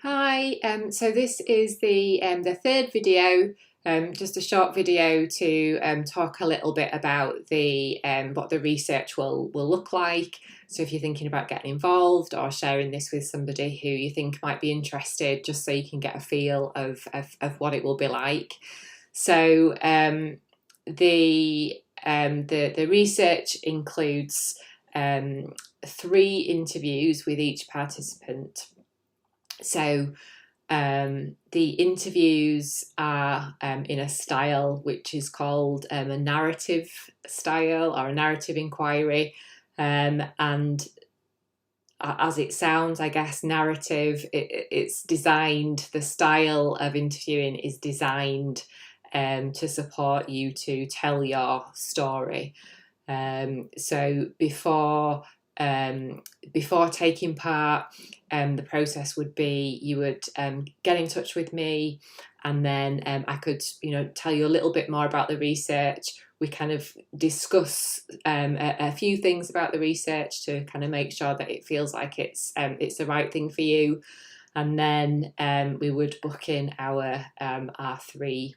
Hi, so this is the third video, just a short video to talk a little bit about the what the research will look like. So if you're thinking about getting involved or sharing this with somebody who you think might be interested, just so you can get a feel of what it will be like. So the research includes 3 interviews with each participant. So the interviews are in a style which is called a narrative style or a narrative inquiry. And as it sounds, I guess, narrative, it's designed, the style of interviewing is designed to support you to tell your story. So before taking part, the process would be you would get in touch with me, and then I could, tell you a little bit more about the research. We kind of discuss a few things about the research to kind of make sure that it feels like it's the right thing for you, and then we would book in our three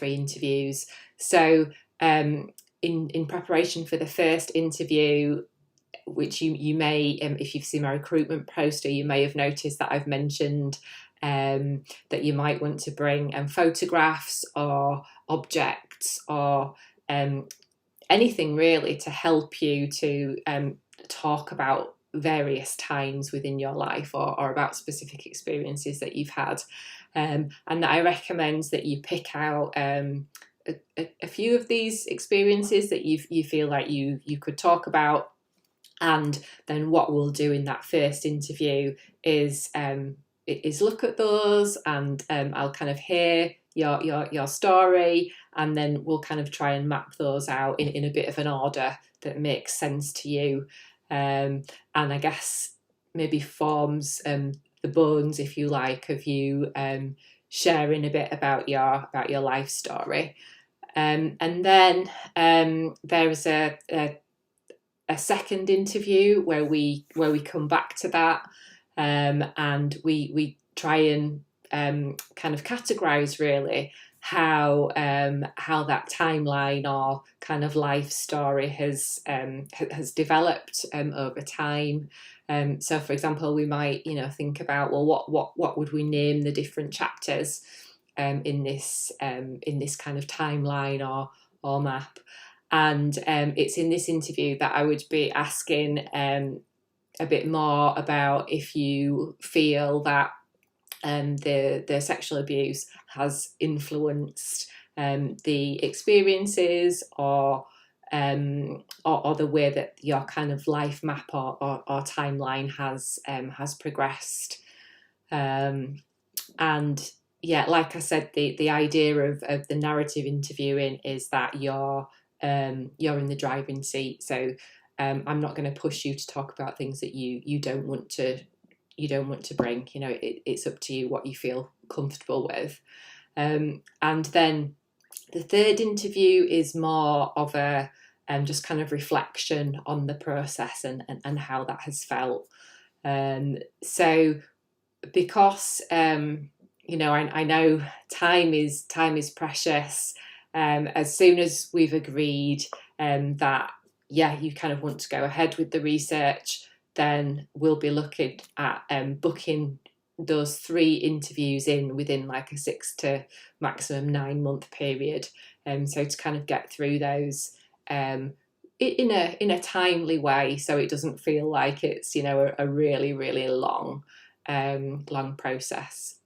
interviews. So in preparation for the first interview, which you may, if you've seen my recruitment poster, you may have noticed that I've mentioned that you might want to bring photographs or objects or anything really to help you to talk about various times within your life or about specific experiences that you've had. And I recommend that you pick out a few of these experiences that you feel like you could talk about. And then what we'll do in that first interview is look at those, and I'll kind of hear your story, and then we'll kind of try and map those out in a bit of an order that makes sense to you, and I guess maybe forms the bones, if you like, of you sharing a bit about your life story. And then there is a second interview where we come back to that, and we try and kind of categorize really how that timeline or kind of life story has developed over time. So for example, we might think about, well, what would we name the different chapters in this kind of timeline or map. And it's in this interview that I would be asking a bit more about if you feel that the sexual abuse has influenced the experiences or the way that your kind of life map or timeline has progressed. And yeah, like I said, the idea of the narrative interviewing is that you're in the driving seat. So I'm not going to push you to talk about things that you don't want to bring. It's up to you what you feel comfortable with. And then the third interview is more of a just kind of reflection on the process and how that has felt. So because I know time is precious. As soon as we've agreed that you kind of want to go ahead with the research, then we'll be looking at booking those 3 interviews within like a 6 to maximum 9 month period. So to kind of get through those in a timely way, so it doesn't feel like it's a really, really long process.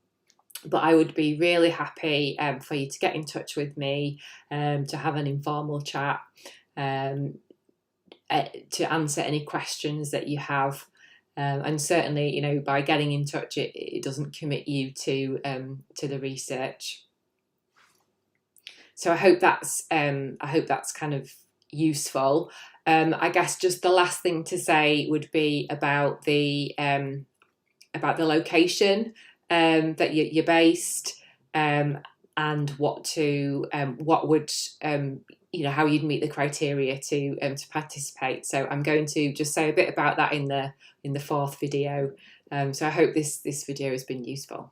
But I would be really happy for you to get in touch with me, to have an informal chat, to answer any questions that you have. And certainly, by getting in touch, it doesn't commit you to the research. So I hope that's kind of useful. I guess just the last thing to say would be about the location that you're based, and what would how you'd meet the criteria to participate. So I'm going to just say a bit about that in the fourth video. So I hope this video has been useful.